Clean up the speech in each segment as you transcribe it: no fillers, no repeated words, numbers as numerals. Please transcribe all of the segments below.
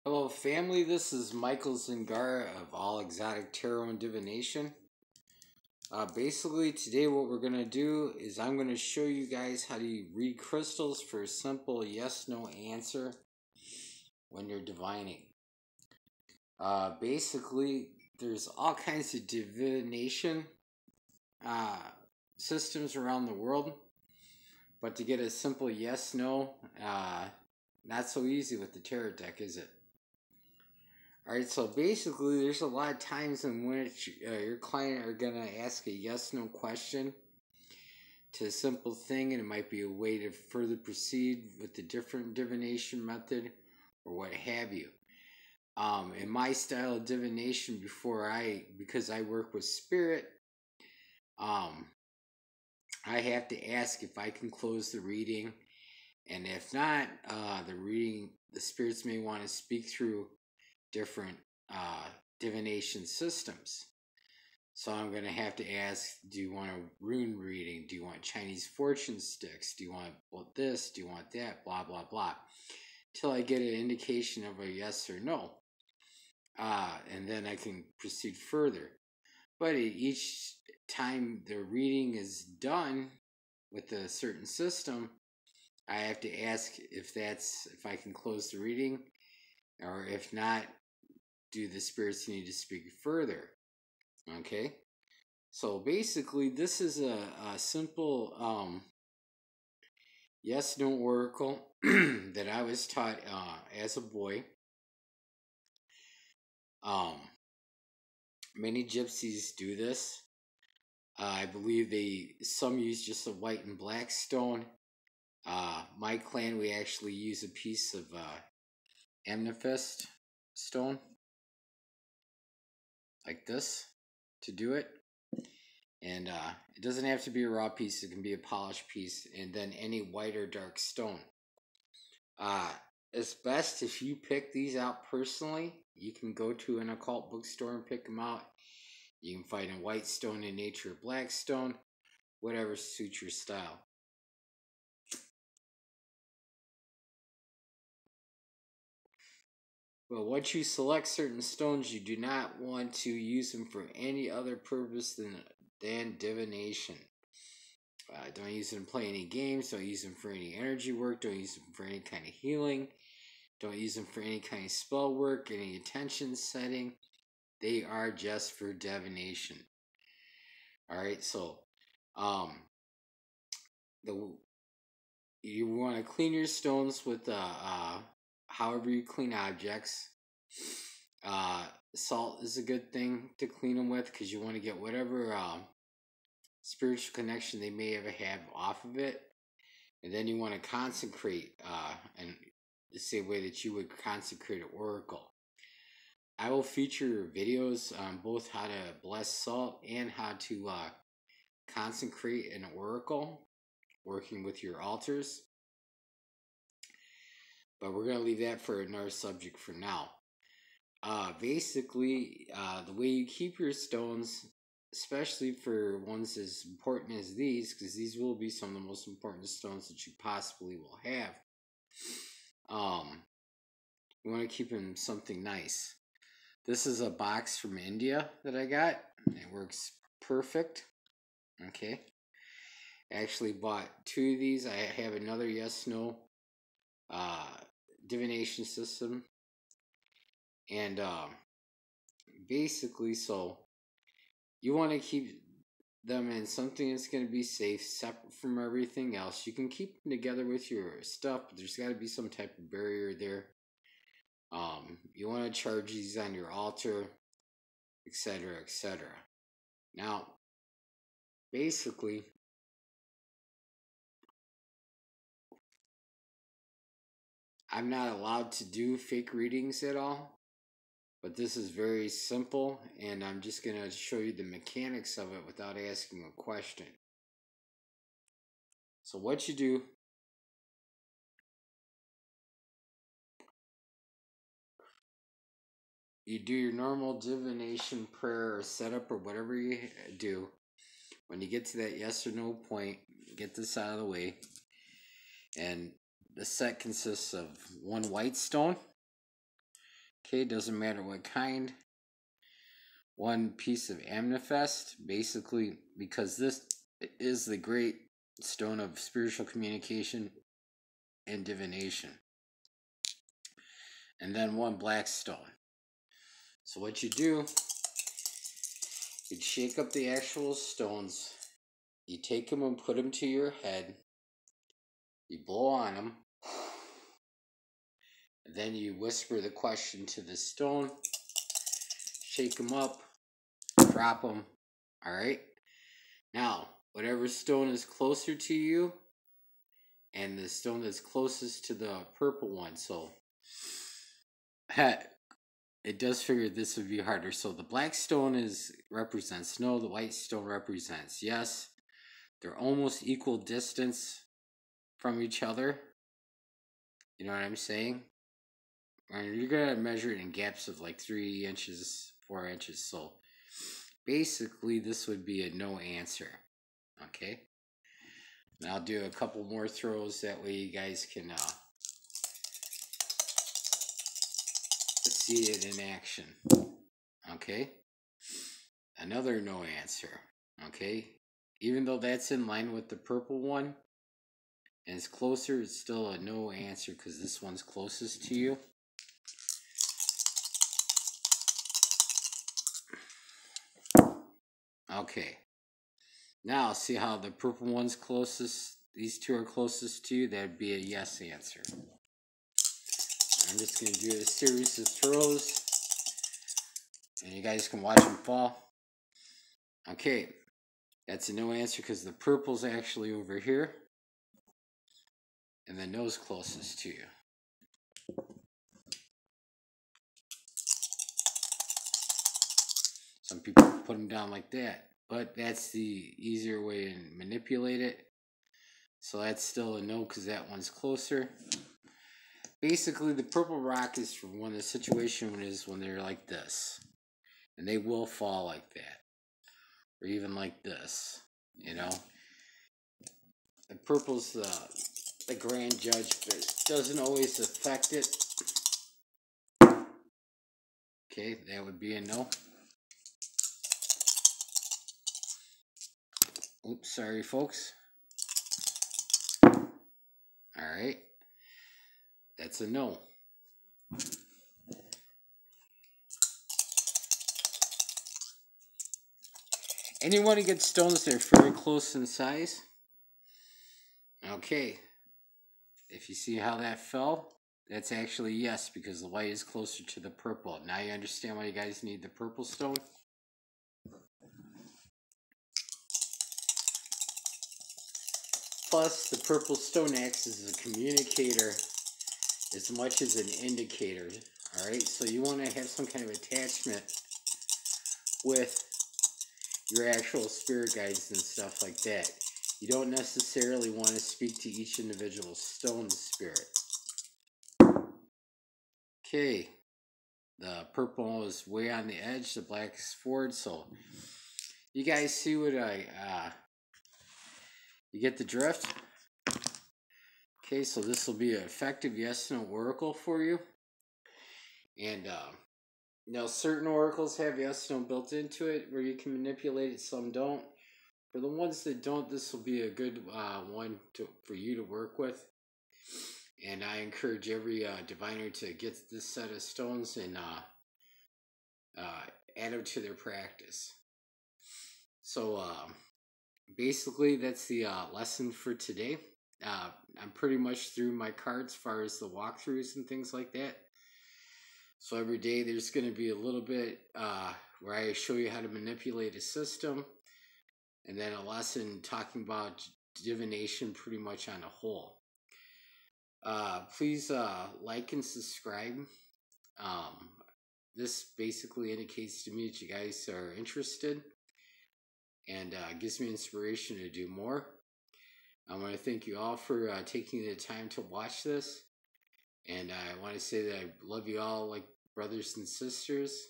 Hello, family. This is Michael Zingara of All Exotic Tarot and Divination. Basically, today what we're going to do is I'm going to show you guys how to read crystals for a simple yes-no answer when you're divining. Basically, there's all kinds of divination systems around the world, but to get a simple yes-no, not so easy with the tarot deck, is it? Alright, so basically there's a lot of times in which your client are going to ask a yes-no question to a simple thing, and it might be a way to further proceed with a different divination method or what have you. In my style of divination, because I work with spirit, I have to ask if I can close the reading, and if not, the spirits may want to speak through different divination systems. So I'm going to have to ask, do you want a rune reading? Do you want Chinese fortune sticks? Do you want this? Do you want that? Blah, blah, blah. Till I get an indication of a yes or no. And then I can proceed further. But each time the reading is done with a certain system, I have to ask if I can close the reading, or if not, do the spirits need to speak further? Okay, so basically this is a simple yes-no oracle that I was taught as a boy. Many gypsies do this. I believe some use just a white and black stone. My clan, we actually use a piece of amethyst stone like this to do it. And it doesn't have to be a raw piece, it can be a polished piece, and then any white or dark stone. It's best if you pick these out personally. You can go to an occult bookstore and pick them out. You can find a white stone in nature, black stone, whatever suits your style. But once you select certain stones, you do not want to use them for any other purpose than divination. Don't use them to play any games. Don't use them for any energy work. Don't use them for any kind of healing. Don't use them for any kind of spell work, any intention setting. They are just for divination. Alright, so you want to clean your stones with however you clean objects. Salt is a good thing to clean them with, because you want to get whatever spiritual connection they may have off of it. And then you want to consecrate and the same way that you would consecrate an oracle. I will feature videos on both how to bless salt and how to consecrate an oracle, working with your altars. But we're going to leave that for another subject for now. Basically, the way you keep your stones, especially for ones as important as these, because these will be some of the most important stones that you possibly will have. You want to keep them something nice. This is a box from India that I got. It works perfect. Okay. I actually bought 2 of these. I have another yes-no divination system. And basically, so you want to keep them in something that's going to be safe, separate from everything else. You can keep them together with your stuff, but there's got to be some type of barrier there. You want to charge these on your altar, etc., etc. Now, basically, I'm not allowed to do fake readings at all, but this is very simple, and I'm just going to show you the mechanics of it without asking a question. So what you do, you do your normal divination prayer or setup or whatever you do. When you get to that yes or no point, get this out of the way. And the set consists of 1 white stone, Okay, doesn't matter what kind. One piece of amethyst, basically, because this is the great stone of spiritual communication and divination. And then one black stone. So what you do, you shake up the actual stones, you take them and put them to your head, you blow on them, and then you whisper the question to the stone, shake them up, drop them. All right. Now, whatever stone is closer to you, and the stone that's closest to the purple one. So, it does figure this would be harder. So the black stone represents no, the white stone represents yes. They're almost equal distance from each other. You know what I'm saying? And you're gonna measure it in gaps of like 3 inches, 4 inches. So basically, this would be a no answer. Okay. And I'll do a couple more throws. That way, you guys can see it in action. Okay. Another no answer. Okay. Even though that's in line with the purple one and it's closer, it's still a no answer because this one's closest to you. Okay. Now, see how the purple one's closest, these two are closest to you? That'd be a yes answer. I'm just going to do a series of throws, and you guys can watch them fall. Okay, that's a no answer because the purple's actually over here, and the no's closest to you. Some people put them down like that, but that's the easier way to manipulate it. So that's still a no because that one's closer. Basically, the purple rock is for when the situation is when they're like this. And they will fall like that. Or even like this. You know? The purple's the grand judge, but it doesn't always affect it. Okay, that would be a no. Oops, sorry folks. Alright. That's a no. Anyone who gets stones that are very close in size? Okay. If you see how that fell, that's actually yes, because the white is closer to the purple. Now you understand why you guys need the purple stone? Plus, the purple stone acts as a communicator as much as an indicator. Alright, so you want to have some kind of attachment with your actual spirit guides and stuff like that. You don't necessarily want to speak to each individual stone spirit. Okay, the purple is way on the edge, the black is forward, so you guys see what you get the drift? Okay, so this will be an effective yes-no oracle for you. And, certain oracles have yes-no built into it where you can manipulate it, some don't. For the ones that don't, this will be a good one for you to work with. And I encourage every diviner to get this set of stones and add them to their practice. So, basically, that's the lesson for today. I'm pretty much through my cards as far as the walkthroughs and things like that. So every day there's going to be a little bit where I show you how to manipulate a system, and then a lesson talking about divination pretty much on a whole. Please like and subscribe. This basically indicates to me that you guys are interested and gives me inspiration to do more. I want to thank you all for taking the time to watch this. And I want to say that I love you all like brothers and sisters.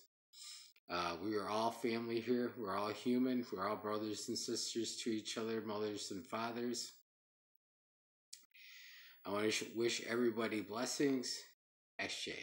We are all family here. We're all human. We're all brothers and sisters to each other, mothers and fathers. I want to wish everybody blessings. SJ.